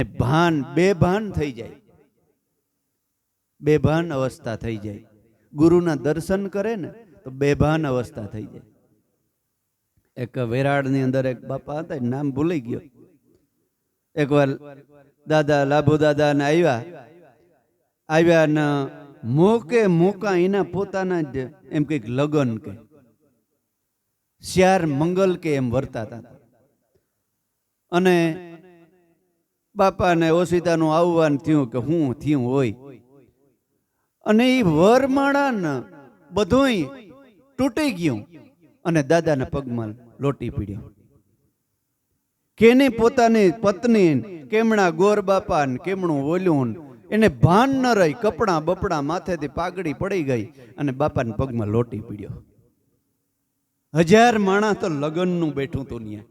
ભાન બેભાન થઈ જાય, બેભાન અવસ્થા થઈ જાય. ગુરુના દર્શન કરે ને તો બેભાન અવસ્થા થઈ જાય. એક વેરાળની અંદર એક બાપા હતા, નામ ભૂલી ગયો. એકવાર દાદા લાભુ દાદા ને આવ્યા ને મોકે મોકા એના પોતાના જ એમ કઈક લગન કે શ્યાર મંગલ કે એમ વર્તાતા હતા. અને બાપાને ઓશિતાનું આવવાનું થયું કે હું થયું હોય. અને એ વરમાળા ને બધું તૂટી ગયું અને દાદાના પગમાં લોટી પીડ્યો. કેની પોતાની પત્ની કેમણા ગોર બાપા ને કેમણું ઓલ્યું એને ભાન ન રહી, કપડા બપડા માથેથી પાઘડી પડી ગઈ અને બાપાના પગમાં લોટી પીડ્યો. 1000 માણસ તો લગ્નનું બેઠું તું ત્યાં.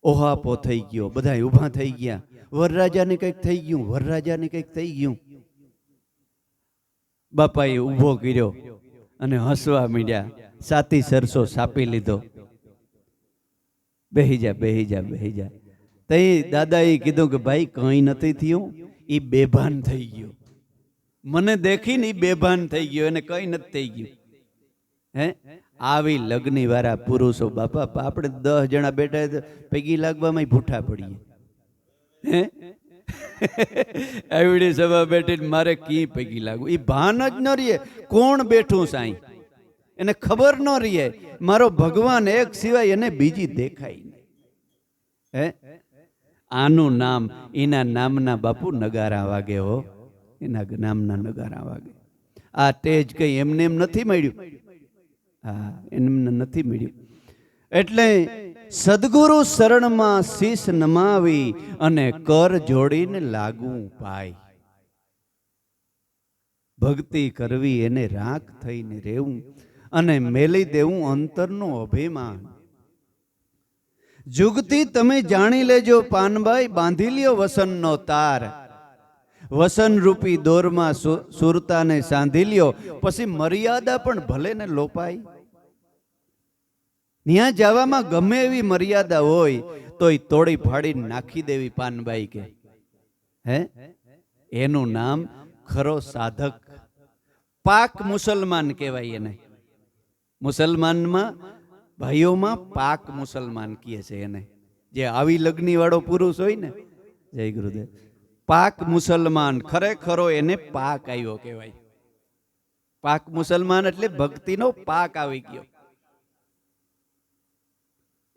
ઓહાપો થઈ ગયો, બધા ઊભા થઈ ગયા. વરરાજાને કંઈક થઈ ગયું, વરરાજાને કંઈક થઈ ગયું. બાપાએ ઊભો કર્યો અને હસવા માંડ્યા. સાતી સરસો સાપી લીધો. બેહી જા બેહી જા બેહી જા. તઈ દાદાએ કીધું કે ભાઈ કંઈ નથી થયું, એ બેભાન થઈ ગયો. મને દેખીને એ બેભાન થઈ ગયો, એને કંઈ નથી થઈ ગયું. હે આવી લગ્ની વાળા પુરુષો બાપા, આપણે 10 જણા બેઠા પૈકી લાગવામાં ભૂઠા પડીએ. હે એવડી સભા બેઠી મારે કી પૈકી લાગવું, એ ભાન જ ન રહીએ. કોણ બેઠું સાઈ એને ખબર ન રહીએ. મારો ભગવાન એક સિવાય એને બીજી દેખાય નહીં. હે આનું નામ, એના નામના બાપુ નગારા વાગે હો, એના નામના નગારા વાગે. આ તેજ કઈ એમને એમ નથી મળ્યું. હા, એમને નથી મળ્યું. એટલે સદગુરુ શરણમાં શીશ નમાવી અને કર જોડીને લાગવું પાય. ભક્તિ કરવી એને રાખ થઈને રહેવું અને મેલી દેવું અંતરનું અભિમાન. જુગતી તમે જાણી લેજો પાનભાઈ, બાંધી લ્યો વસનનો તાર. વસન રૂપી દોરમાં સુરતાને સાંધી લ્યો, પછી મર્યાદા પણ ભલે ને લોપાય. ત્યાં જવામાં ગમે એવી મર્યાદા હોય તોય તોડી ફાડી નાખી દેવી પાનભાઈ કે. હે એનું નામ ખરો સાધક, પાક મુસલમાન કહેવાય એને. મુસલમાનમાં ભાઈઓમાં પાક મુસલમાન કહે છે એને. જે આવી લગ્ની વાળો પુરુષ હોય ને, જય ગુરુદેવ, પાક મુસલમાન ખરેખરો એને પાક આવ્યો કહેવાય. પાક મુસલમાન એટલે ભક્તિનો પાક આવી ગયો.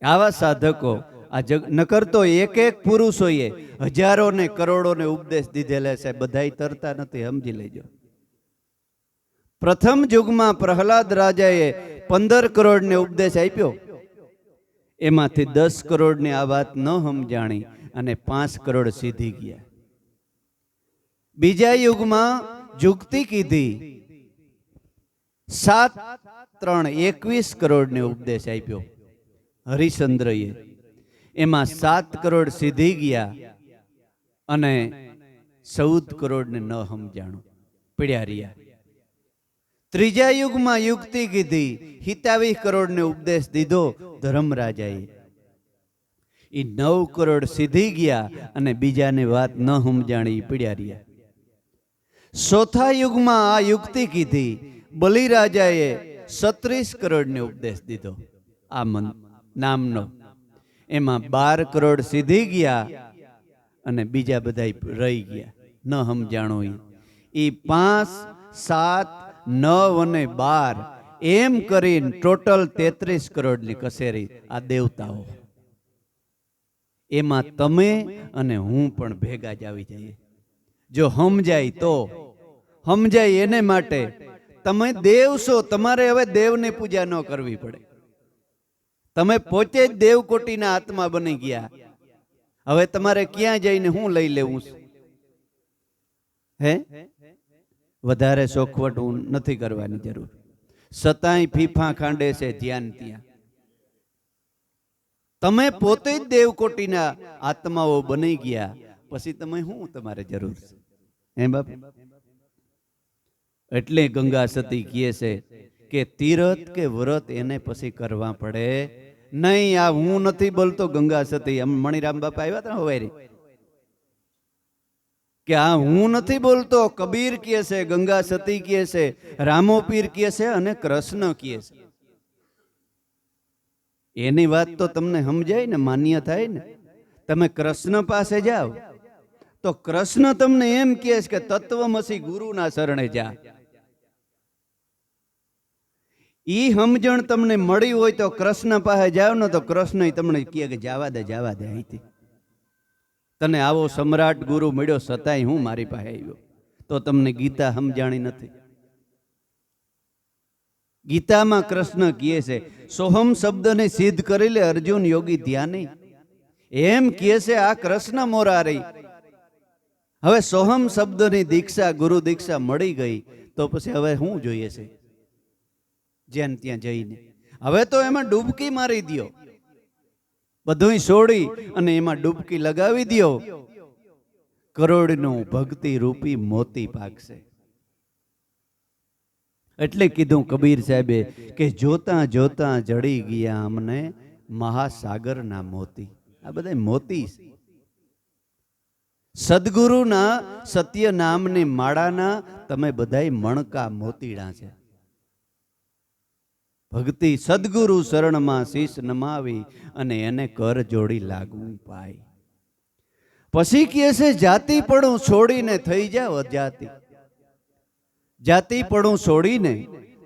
આવા સાધકો આ જગ નકર તો એક એક પુરુષોએ હજારો ને કરોડો ને ઉપદેશ દીધેલા છે, બધાય તરતા નથી, સમજી લેજો. પ્રથમ યુગમાં પ્રહલાદ રાજાએ 15 કરોડ ને ઉપદેશ આપ્યો. એમાંથી 10 કરોડ ની આ વાત ન સમજાણી અને 5 કરોડ સીધી ગયા. બીજા યુગમાં જુગતી કીધી, 7 3 21 કરોડ ને ઉપદેશ આપ્યો હરિશ્ચંદ્રએ. એમાં 7 કરોડ સીધી ગયા અને 14 કરોડ ને ન સમજાણું, પીડ્યા રહ્યા. ત્રીજા યુગમાં યુક્તિ કીધી, 27 કરોડ ને ઉપદેશ દીધો ધર્મરાજાએ. એ 9 કરોડ સીધી ગયા અને બીજાને વાત ન સમજાણી, પીડ્યા રહ્યા. ચોથા યુગમાં આ યુક્તિ કીધી, બલિરાજાએ 36 કરોડ ને ઉપદેશ દીધો આ નામનો. એમાં 12 કરોડ સીધી ગયા અને બીજા બધા રહી ગયા, ન સમજાણું. એ 5 7 9 અને 12 એમ કરીને ટોટલ 33 કરોડની કસેરી આ દેવતાઓ. એમાં તમે અને હું પણ ભેગા જ આવી જઈએ. જો સમજાય તો સમજાય. એને માટે તમે દેવ છો, તમારે હવે દેવની પૂજા ન કરવી પડે. તમે પોતે જ દેવકોટીના આત્મા બની ગયા. હવે તમારે ક્યાં જઈને હું લઈ લેવું? હે વધારે શોખવટ નથી કરવાની જરૂર. સતાય ફીફા ખાંડે છે ધ્યાન ત્યાં. તમે પોતે જ દેવકોટીના આત્માઓ બની ગયા, પછી તમે શું તમારે જરૂર છે? હે બાપ. એટલે ગંગા સતી કહે છે કે તીરથ કે વ્રત એને પછી કરવા પડે નહીં. આ હું નથી બોલતો, ગંગા સતી. મણિરામ બાપા આવ્યા હતા હવે કે આ હું નથી બોલતો, કબીર કહે છે, ગંગા સતી કહે છે, રામો પીર કહે છે અને કૃષ્ણ કહે છે. એની વાત તો તમને સમજાય ને, માન્ય થાય ને. તમે કૃષ્ણ પાસે જાઓ તો કૃષ્ણ તમને એમ કહે છે કે તત્વમસી ગુરુના શરણે જા. ઈ સમજણ તમને મળી હોય તો કૃષ્ણ પાસે જાવ ને તો કૃષ્ણ તમને કહે કે જવા દે અહીંથી. તને આવો સમ્રાટ ગુરુ મળ્યો છતાંય હું મારી પાસે આવ્યો. તો તમને ગીતા સમજાણી નથી. ગીતામાં કૃષ્ણ કહે છે સોહમ શબ્દને સિદ્ધ કરી લે અર્જુન યોગી ધ્યાની. એમ કહે છે આ કૃષ્ણ મોરારી. હવે સોહમ શબ્દની દીક્ષા, ગુરુ દીક્ષા મળી ગઈ તો પછી હવે શું જોઈએ છે? જ્યાં ત્યાં જઈને હવે તો એમાં ડૂબકી મારી દો, બધું છોડી અને એમાં ડૂબકી લગાવી દો. કરોડનું ભક્તિ રૂપી મોતી પાકશે. એટલે કીધું કબીર સાહેબે કે જોતા જોતા જડી ગયા અમને મહાસાગરના મોતી. આ બધા મોતી છે. સદગુરુના સત્ય નામની માળાના તમે બધાય મણકા મોતીડા છે. ભક્તિ સદગુરુ શરણમાં શીશ નમાવી અને એને કર જોડી લાગવું પાય. પછી કહે છે જાતિ પડું છોડીને થઈ જાવ અજાતિ. જાતિ પડું છોડીને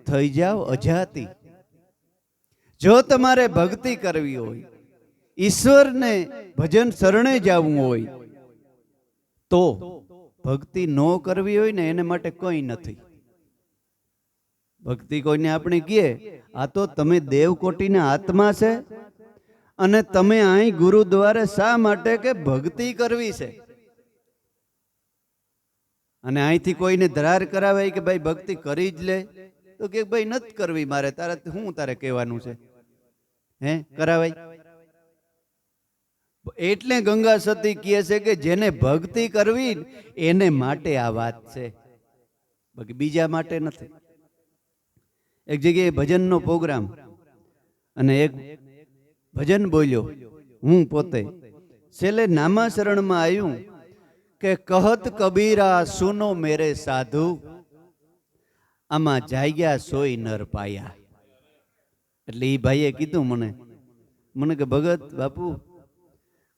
થઈ જાવ અજાતિ. જો તમારે ભક્તિ કરવી હોય, ઈશ્વરને ભજન શરણે જવું હોય, તો ભક્તિ ન કરવી હોય ને એને માટે કંઈ નથી. ભક્તિ કોઈને આપણે કહીએ આ તો તમે દેવકોટીના આત્મા છે અને તમે અહીં ગુરુ દ્વારા શા માટે કે ભક્તિ કરવી છે. અને અહીંથી કોઈને ધરાર કરાવે કે ભાઈ ભક્તિ કરી જ લે તો કે ભાઈ નથી કરવી મારે, તારે શું તારે કહેવાનું છે? હે કરાવાય? એટલે ગંગા સતી કહે છે કે જેને ભક્તિ કરવી એને માટે આ વાત છે, બાકી બીજા માટે નથી. એક જગ્યાએ ભજનનો પ્રોગ્રામ અને એક ભજન બોલ્યો, હું પોતે છેલ્લે નામાશરણમાં આવ્યું કે કહત કબીરા સુનો મેરે સાધુ, આમાં જાગ્યા સોય નર પાયા. એટલે એ ભાઈએ કીધું મને કે ભગત બાપુ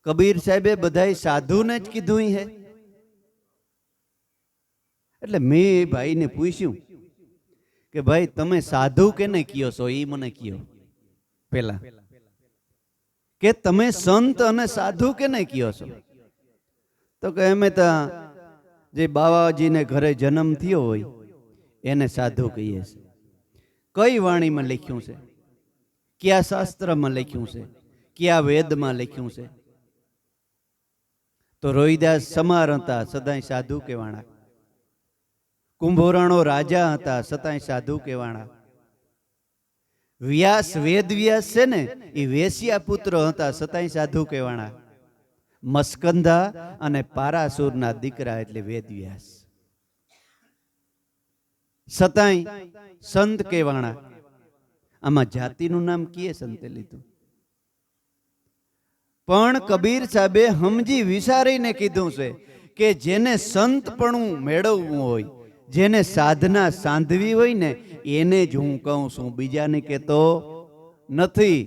કબીર સાહેબે બધાય સાધુને જ કીધું હે. એટલે મેં ભાઈને પૂછ્યું કે ભાઈ તમે સાધુ કેને કયો છો એ મને કયો પેલા, કે તમે સંત અને સાધુ કેને કયો છો? તો કે અમે તો જે બાવાજીને ઘરે જન્મ થયો હોય એને સાધુ કહીએ છીએ. કઈ વાણીમાં લખ્યું છે? કયા શાસ્ત્રમાં લખ્યું છે? કયા વેદમાં લખ્યું છે? તો રોહિદાસ સમાર હતા સદાય સાધુ કહેવાણા. કુંભોરાણો રાજા હતા છતાંય સાધુ કહેવાણા. વ્યાસ વેદ વ્યાસ છે ને એ વેશ્યા પુત્ર હતા છતાંય સાધુ કહેવાણા. મસ્કંધા અને પારાસુરના દીકરા એટલે વેદ વ્યાસ, છતાંય સંત કહેવાણા. આમાં જાતિનું નામ કીએ સંતે લીધું? પણ કબીર સાહેબે સમજી વિચારીને કીધું છે કે જેને સંતપણું મેળવવું હોય, જેને સાધના સાંધવી હોય ને એને જ હું કહું છું, બીજાને કહેતો નથી.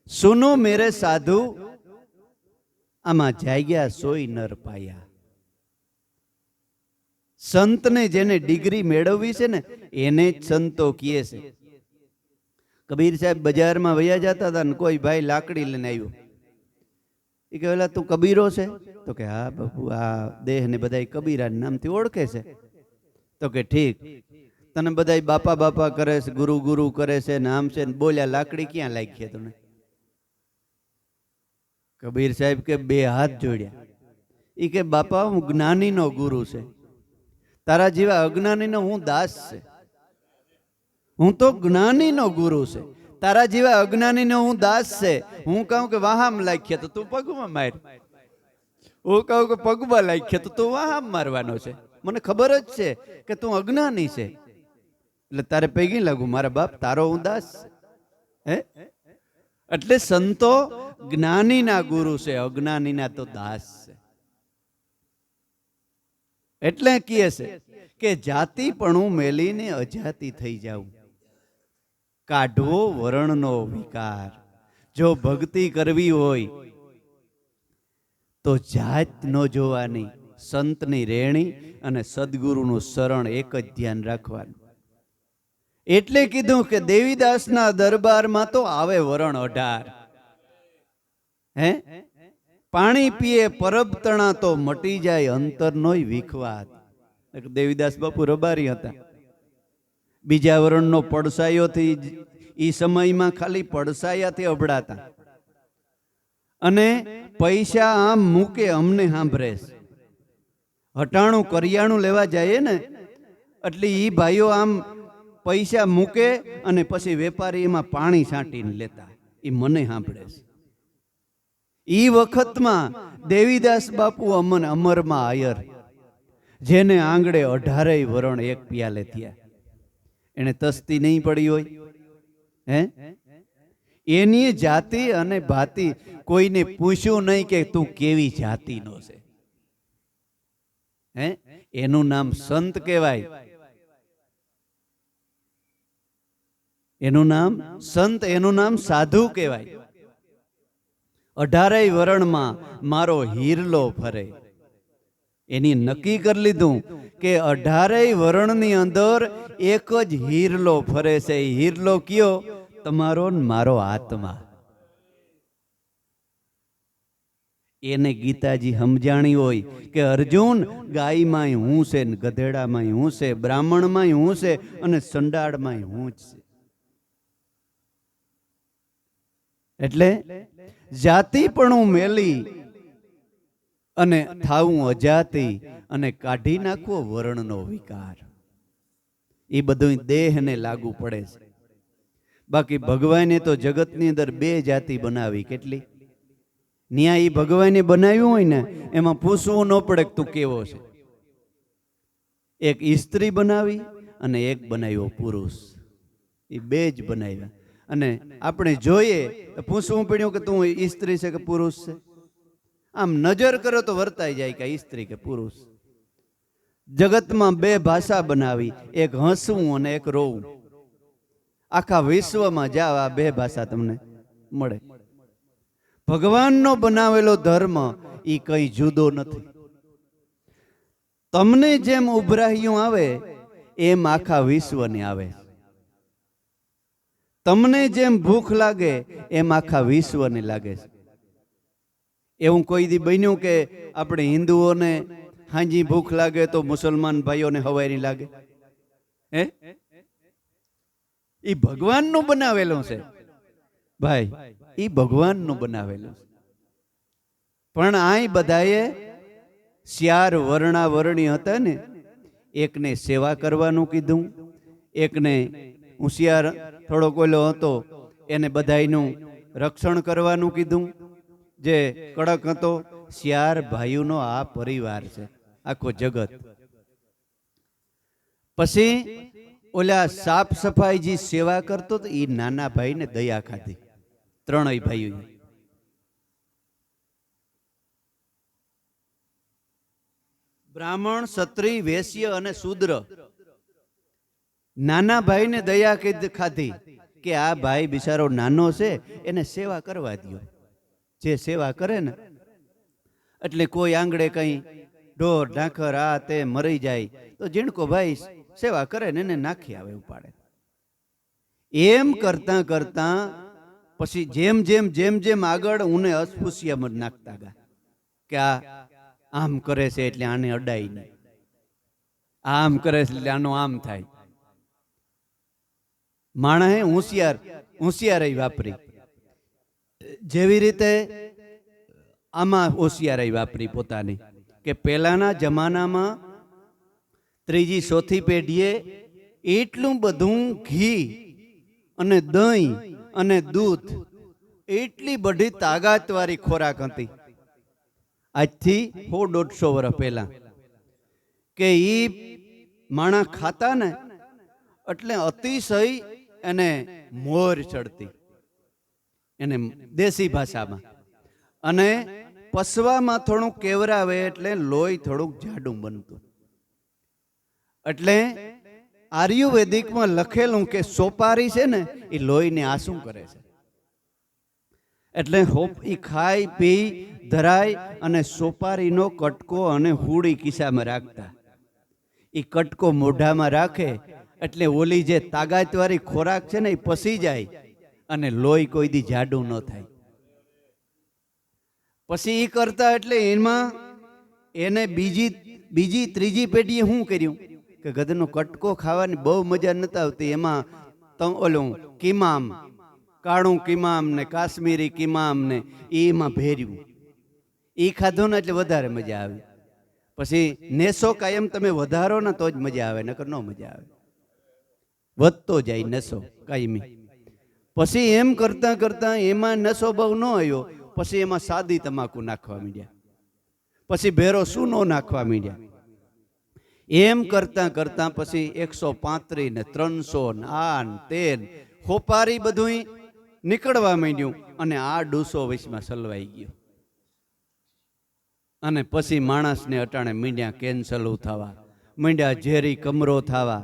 સુનો મેરે સાધુ, આમાં જાગ્યા સોય નર પાયા. સંતને જેને ડિગ્રી મેળવવી છે ને એને જ સંતો કહે છે. કબીર સાહેબ બજારમાં વયા જતા હતા ને કોઈ ભાઈ લાકડી લઈને આવ્યું. એ કે તું કબીરો છે? તો કે હા બાપુ આ દેહ ને બધા કબીરા નામથી ઓળખે છે. તો કે ઠીક, તને બધા બાપા બાપા કરે છે, ગુરુ ગુરુ કરે છે, નામ છે, બોલ્યા લાકડી ક્યાં લાગી તને? કબીર સાહેબ કે બે હાથ જોડ્યા. એ કે બાપા હું જ્ઞાનીનો ગુરુ છે, તારા જેવા અજ્ઞાનીનો હું દાસ છે. હું તો જ્ઞાનીનો ગુરુ છે, તારા જેવા અજ્ઞાનીનો હું દાસ છે. હું કહું કે વાહામ લાગ્યા તો તું પગમાં માર, હું કહું કે પગમાં લાગ્યા તો તું વાહામ મારવાનો છે. મને ખબર જ છે કે તું અજ્ઞાની છે, એટલે તારે પૈકી લાગુ મારા બાપ, તારો હું દાસ છે. હે એટલે સંતો જ્ઞાનીના ગુરુ છે, અજ્ઞાનીના તો દાસ છે. એટલે કહે છે કે જાતિપણું મેલીને અજાતિ થઈ જાવું, કાઢવો વર્ણનો વિકાર. જો ભક્તિ કરવી હોય તો જાત ન જોવાની, સંતની રેણી અને સદગુરુનું શરણ એક જ ધ્યાન રાખવાનું. એટલે કીધું કે દેવીદાસના દરબારમાં તો આવે વરણ 18. હે પાણી પીએ પરબતણા તો મટી જાય અંતરનોય વિખવાત. દેવીદાસ બાપુ રબારી હતા. બીજા વરણનો પડસાયોથી એ સમયમાં ખાલી પડસાયાથી અભડાતા, અને પૈસા આમ મૂકે અમને સાંભળે. હટાણું કરિયાણું લેવા જાય ને એટલે ઈ ભાઈઓ આમ પૈસા મૂકે અને પછી વેપારી એમાં પાણી છાંટીને લેતા. એ મને સાંભળે છે. ઈ વખતમાં દેવીદાસ બાપુ અમરમાં આયર, જેને આંગળે 18 વરણ એક પિયાલે થયા, એને તસ્તી નહીં પડી હોય. હે એની જાતિ અને ભાતિ કોઈને પૂછ્યું નહીં કે તું કેવી જાતિનો છે. હે એનું નામ સંત કહેવાય. એનું નામ સંત, એનું નામ સાધુ કહેવાય. 18 વરણમાં મારો હીરલો ફરે. એની નક્કી કરી લીધું કે 18 વરણની અંદર એક જ હીરલો ફરે છે. હીરલો કયો? તમારો ને મારો આત્મા. એને ગીતાજી સમજાણી હોય કે અર્જુન, ગાયમાંય હું છે ને ગધેડામાંય હું છે, બ્રાહ્મણમાંય હું છે અને સંડાળમાંય હું જ છે. એટલે જાતિપણું મેલી અને થાવું અજાતિ અને કાઢી નાખવો વર્ણનો વિકાર. એ બધું દેહને લાગુ પડે છે. બાકી ભગવાને તો જગતની અંદર 2 જાતિ બનાવી. કેટલી? ન્યાય એ ભગવાને બનાવ્યું હોય ને એમાં પૂછવું ન પડે કે તું કેવો છે. એક સ્ત્રી બનાવી અને એક બનાવ્યો પુરુષ. એ 2 જ બનાવ્યા. અને આપણે જોઈએ તો પૂછવું પડ્યું કે તું સ્ત્રી છે કે પુરુષ છે. આમ નજર કરો તો વર્તાઈ જાય કે સ્ત્રી કે પુરુષ. જગતમાં 2 ભાષા બનાવી, એક હસવું અને એક રોવું. આખા વિશ્વમાં જાવ આ 2 ભાષા તમને મળે. ભગવાનનો બનાવેલો ધર્મ એ કઈ જુદો નથી. તમને જેમ ઉભરાહ્યું આવે એમ આખા વિશ્વને આવે. તમને જેમ ભૂખ લાગે એમ આખા વિશ્વને લાગે છે. એવું કોઈ દી બન્યું કે આપણે હિન્દુઓને હાંજી ભૂખ લાગે તો મુસલમાન ભાઈઓને હવારી લાગે? હે એ ભગવાનનું બનાવેલું છે ભાઈ, એ ભગવાનનું બનાવેલું છે. પણ આ બધાએ 4 વર્ણાવરણી હતા ને, એકને સેવા કરવાનું કીધું, એકને હોશિયાર થોડો કોઈલો હતો એને બધાયનું રક્ષણ કરવાનું કીધું. જે કડક હતો 4 ભાઈઓનો આ પરિવાર છે, આખો જગત. પછી ઓલા સાફ સફાઈ જે સેવા કરતો તો એ નાના ભાઈને દયા ખાધી. 3 ભાઈઓ. બ્રાહ્મણ, ક્ષત્રિય, વૈશ્ય અને શૂદ્ર નાના ભાઈને દયા ખાધી કે આ ભાઈ બિચારો નાનો છે એને સેવા કરવા દો. જે સેવા કરે ને એટલે કોઈ આંગળે કઈ ઢોર ઢાંખર આ તે મરી જાય તો જીણકો ભાઈ સેવા કરે ને એને નાખી આવે ઉપાડે. એમ કરતા કરતા પછી જેમ જેમ જેમ જેમ આગળ ઉને અસ્પૃશ્યમાં નાખતા ગયા કે આ આમ કરે છે એટલે આને અડાય નહીં, આમ કરે છે એટલે આનો આમ થાય. માણસે હોશિયારી વાપરી. જેવી રીતે આમાં હોશિયારી વાપરી પોતાની કે પહેલાના જમાનામાં 3જી 4થી પેઢીએ એટલું બધું ઘી અને દહીં અને દૂધ, એટલી બધી તાકાતવાળી ખોરાક હતી. આજથી 100-150 વર્ષ પહેલા કે ઈ માણા ખાતા ને એટલે અતિશય એને મોર ચડતી, એને દેશી ભાષામાં. અને પસવામાં થોડુંક કેવરાવે એટલે લોહી થોડુંક જાડું બનતું. એટલે આયુર્વેદિકમાં લખેલું કે સોપારી છે ને એ લોહીને આસું કરે છે. એટલે એ ખાઈ પી ધરાય અને સોપારીનો કટકો અને હુડી ખિસ્સામાં રાખતા. એ કટકો મોઢામાં રાખે એટલે ઓલી જે તાકાતવાળી ખોરાક છે ને એ પસી જાય અને લોહી કોઈ દી જાડું ન થાય. પછી એ કરતા એટલે એમાં એને બીજી ત્રીજી પેઢીએ શું કર્યું કે ગધનો કટકો ખાવાની બહુ મજા નતા આવતી. એમાં ઓલું કિમામ, કાળું કિમામ ને કાશ્મીરી કિમામ ને એમાં ભેર્યું. એ ખાધો ને એટલે વધારે મજા આવી. પછી નેસો કાયમ તમે વધારો ને તો જ મજા આવે, નકર ન મજા આવે. વધતો જાય નશો કાયમી. પછી એમ કરતા કરતા એમાં નશો બહુ ન આવ્યો. પછી એમાં સાદી તમાકુ નાખવા માંડ્યા. પછી ભેરો સૂનો નાખવા માંડ્યા. એમ કરતા કરતા પછી 135 ને 300 ને આ તેન ખોપારી બધું નીકળવા માંડ્યું અને આ ડૂસો વચમાં સલવાઈ ગયો. અને પછી માણસને અટાણે મીંડ્યા કેન્સર થવા, મીંડ્યા ઝેરી કમરો થવા,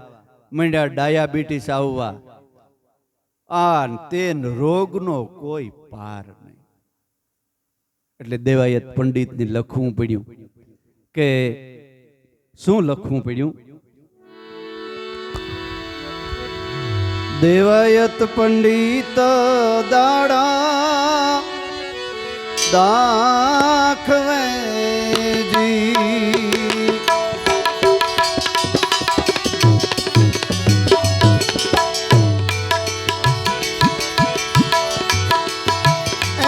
મીંડ્યા ડાયાબિટીસ આવવા. આ તેન રોગનો કોઈ પાર નહીં. એટલે દેવાયત પંડિતને લખવું પડ્યું કે શું લખવું પડ્યું? દેવાયત પંડિત દાડા દાખવે જી,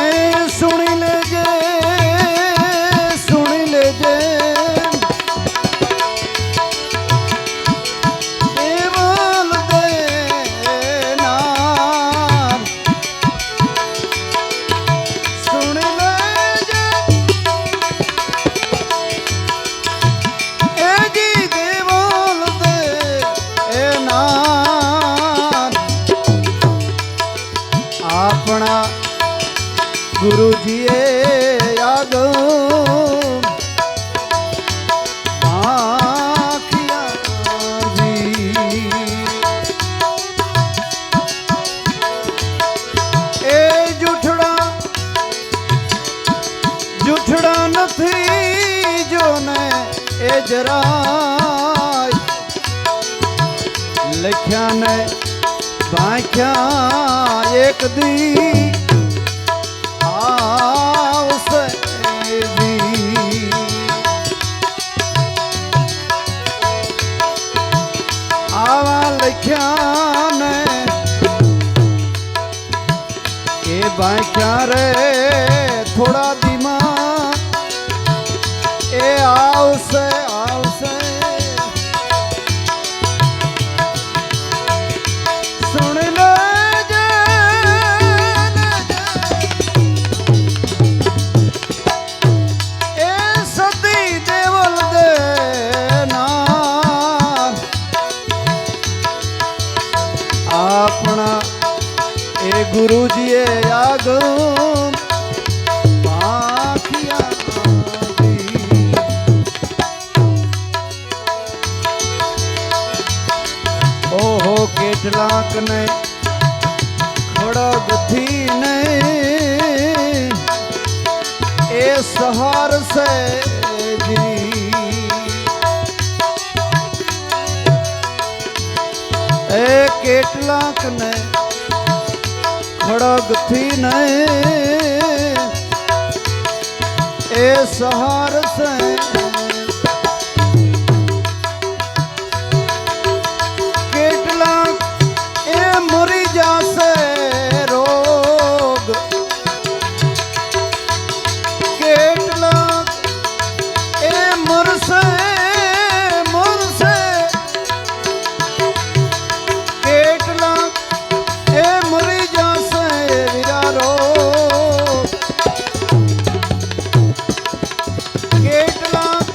એ સુણી લેજે સુણી લેજે દેવલ દેનાર, સુણી લેજે એજી દેવલ દેનાર. આપણા ગુરુજીએ આગમ આખિયાજી, એ જૂઠડા નથી જોને એ જરાય લખ્યા ને ભાખ્યા એક દી આવશે જી. આવા લખ્યા ને એ ભાખ્યા રે થોડા દીમાં એ આવશે આવશે. સુણી લેજે એ સતી દેવલ દેનાર. આપણા એ ગુરુજીએ આગમ આખિયાજી. ઓહો કેટલાક ને ખડગથી ને એ સહાર સે જી, એ કેટલાક ને ખડગથી ને એ સહાર સે. કેટલાક એ મરી જાશે રોગ, કેટલાક એ મરશે મરશે, કેટલાક એ મરી જાશે વીરા રોગ, કેટલાક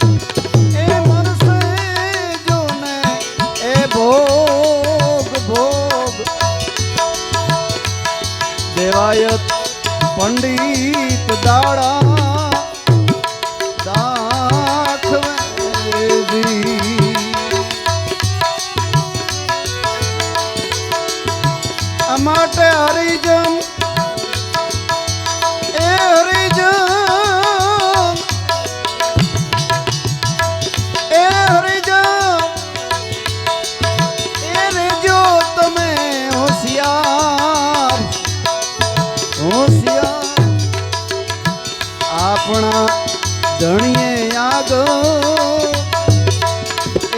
આગો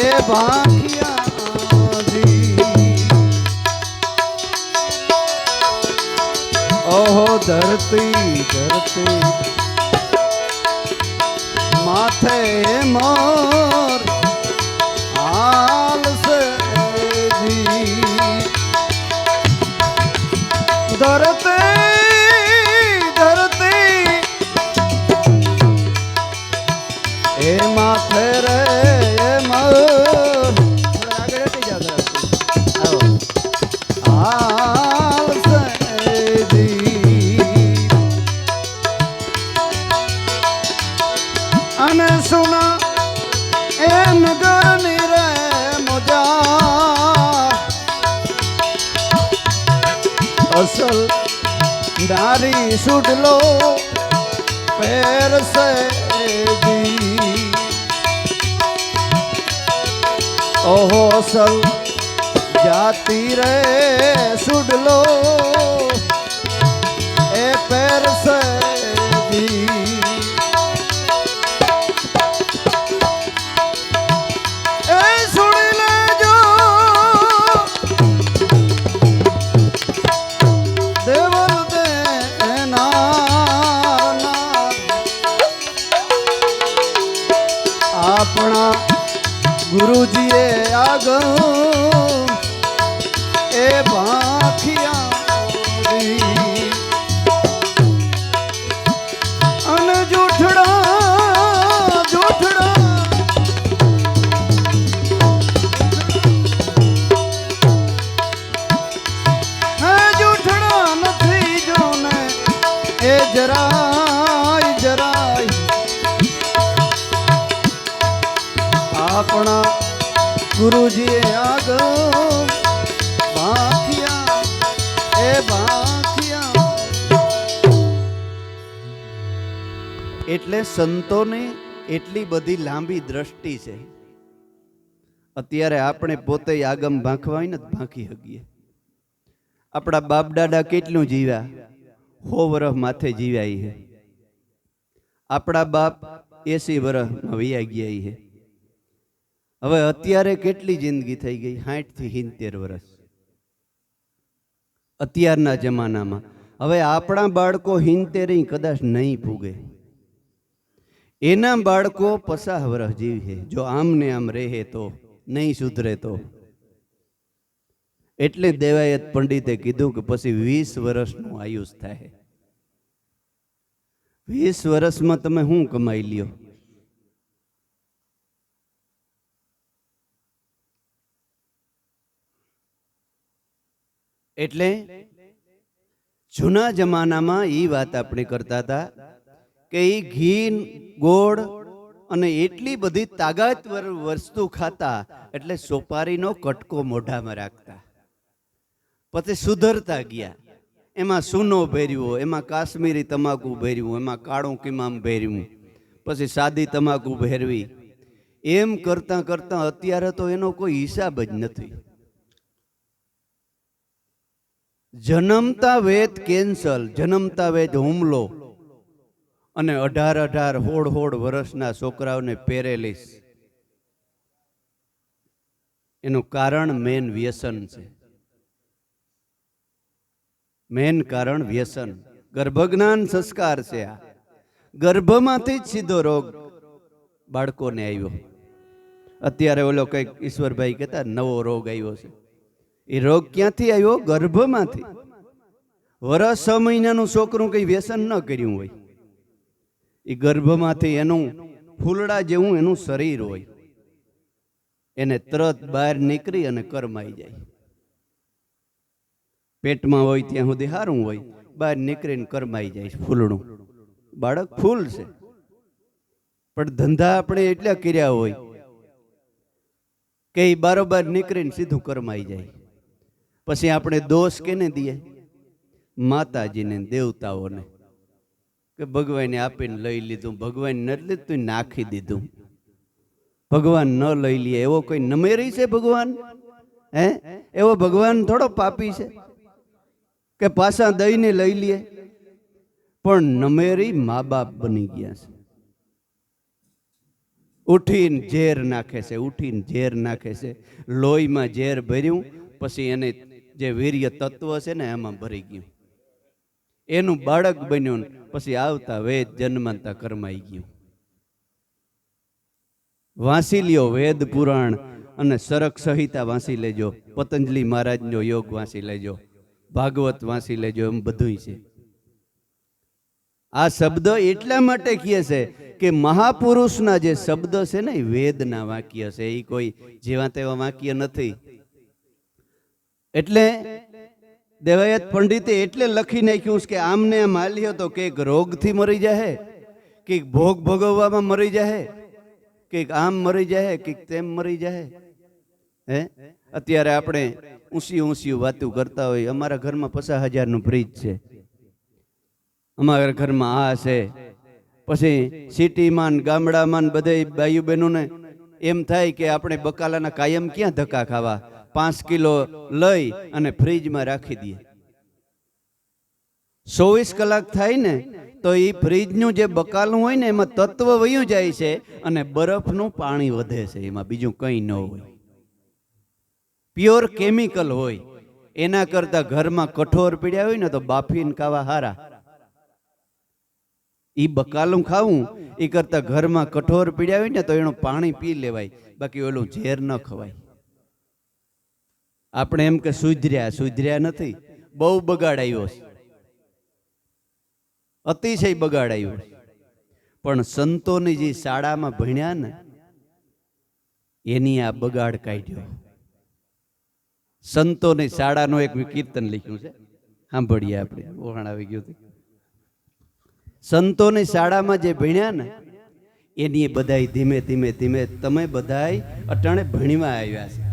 એ ભાખિયાજી ઓહો ધરતી ધરતી માથે મોર હાલ સે ધરતી ધરતી એ માથે રે એ મોર આગળ હટી જાઓ આવો હાલ સે અને સુના એ નગરની રે મોજા અસલ નારી સુડલો પહેરસે ઓહો અસલ જાતિ રે સુડલો એ પહેરસે આપણા ગુરુજીએ આગળ એ ભાખિયા અને જૂઠડા જૂઠડા હે જૂઠડા નથી જોને એ જરાય જરાય આપણા ગુરુજીએ આગળ ભાખિયા એ ભાખિયા એટલે સંતોને એટલી બધી લાંબી દ્રષ્ટિ છે. અત્યારે આપણે પોતે આગમ ભાંખવા હોય ને ભાંખી શકીએ. આપણા બાપ દાદા કેટલું જીવ્યા, 100 વર્ષ માથે જીવ્યા છે. આપણા બાપ 80 વર્ષમાં વયા ગયા છે. હવે અત્યારે કેટલી જિંદગી થઈ ગઈ? 60 થી 70 વર્ષ અત્યારના જમાનામાં. હવે આપણા બાળકો 70 કદાચ નહીં પૂગે, એના બાળકો 50 વર્ષ જીવે જો આમ ને આમ રહે તો, નહીં સુધરે તો. એટલે દેવાયત પંડિતે કીધું કે પછી 20 વર્ષનું આયુષ થાય. 20 વર્ષમાં તમે શું કમાઈ લ્યો? એટલે જૂના જમાનામાં એ વાત આપણે કરતા હતા કે એ ઘી ગોળ અને એટલી બધી તાકાતવર વસ્તુ ખાતા એટલે સોપારીનો કટકો મોઢામાં રાખતા. પછી સુધરતા ગયા. એમાં સૂનો ભેર્યું, એમાં કાશ્મીરી તમાકુ ભેર્યું, એમાં કાળું કિમામ ભેર્યું, પછી સાદી તમાકુ ભેરવી. એમ કરતા કરતા અત્યારે તો એનો કોઈ હિસાબ જ નથી. જન્મતા વેત કેન્સલ, જન્મતા વેત હુમલો અને 18-18 વર્ષના છોકરાઓને પેરેલિસ. એનું કારણ મેન વ્યસન છે. મેન કારણ વ્યસન. ગર્ભજ્ઞાન સંસ્કાર છે. આ ગર્ભમાંથી જ સીધો રોગ બાળકોને આવ્યો. અત્યારે ઓલો કંઈક ઈશ્વરભાઈ કહેતા નવો રોગ આવ્યો છે. એ રોગ ક્યાંથી આવ્યો? ગર્ભમાંથી. વર્ષ 6 મહિનાનું છોકરું કઈ વ્યસન ન કર્યું હોય, એ ગર્ભમાંથી એનું ફૂલડા જેવું એનું શરીર હોય, એને તરત બહાર નીકળી અને કરમાઈ જાય. પેટમાં હોય ત્યાં સુધી સારું હોય, બહાર નીકળીને કરમાઈ જાય ફૂલડું. બાળક ફૂલ છે, પણ ધંધા આપણે એટલા કર્યા હોય કે બારોબાર નીકળીને સીધું કરમાઈ જાય. પછી આપણે દોષ કેને દઈએ? માતાજીને, દેવતાઓને, કે ભગવાને આપીને લઈ લીધું, ભગવાન નથી લીધું નાખી દીધું. ભગવાન ન લઈ લે એવો કોઈ નમેરી છે ભગવાન? હે, એવો ભગવાન થોડો પાપી છે કે પાછા દઈને લઈ લે? પણ નમેરી મા બાપ બની ગયા છે. ઉઠીને ઝેર નાખે છે, ઉઠીને ઝેર નાખે છે. લોહીમાં ઝેર ભર્યું, પછી એને જે વીર્ય તત્વ છે ને એમાં ભરી ગયું, એનું બાળક બન્યું, પછી આવતા વેદ જન્માંતા કરમાઈ ગયું. વાંસી લ્યો વેદ પુરાણ અને સરક સંહિતા વાંસી લેજો, પતંજલિ મહારાજનો યોગ વાંસી લેજો, ભાગવત વાંસી લેજો, એમ બધું છે. આ શબ્દ એટલા માટે કહે છે કે મહાપુરુષના જે શબ્દ છે ને એ વેદના વાક્ય છે, એ કોઈ જેવા તેવા વાક્ય નથી. એટલે દેવાયત પંડિતે એટલે લખી નાખ્યું કે આમને આમ હાલ્યો તો કંઈક રોગથી મરી જાય, કંઈક ભોગ ભોગવવામાં મરી જાય, કંઈક આમ મરી જાય, કંઈક તેમ મરી જાય. અત્યારે આપણે ઊંચી ઊંચી વાતો કરતા હોય, અમારા ઘરમાં 50,000નું ફ્રીજ છે, અમારા ઘરમાં આ છે. પછી સિટીમાં ગામડામાં બધે ભાઈઓ બહેનોને એમ થાય કે આપણે બકાલાના કાયમ ક્યાં ધક્કા ખાવા, 5 કિલો લઈ અને ફ્રીજમાં રાખી દઈએ. 24 કલાક થાય ને તો એ ફ્રીજનું જે બકાલું હોય ને એમાં તત્વ વયું જાય છે અને બરફનું પાણી વધે છે, એમાં બીજું કંઈ ન હોય, પ્યોર કેમિકલ હોય. એના કરતા ઘરમાં કઠોર પીડ્યા હોય ને તો બાફીને ખાવા હારા. એ બકાલું ખાવું એ કરતા ઘરમાં કઠોર પીડ્યા હોય ને તો એનું પાણી પી લેવાય, બાકી ઓલું ઝેર ન ખવાય. આપણે એમ કે સુધર્યા નથી, બહુ બગાડાયો છે, અતિશય બગાડાયું. પણ સંતોની જે શાળામાં ભણ્યા ને એની આ બગાડ કાઢ્યો. સંતોની શાળાનો એક કીર્તન લખ્યું છે, સાંભળીએ આપણે. ઓહાણ આવી ગયું હતું. સંતોની શાળામાં જે ભણ્યા ને એની બધાય ધીમે ધીમે ધીમે તમે બધાય અટાણે ભણવા આવ્યા છે.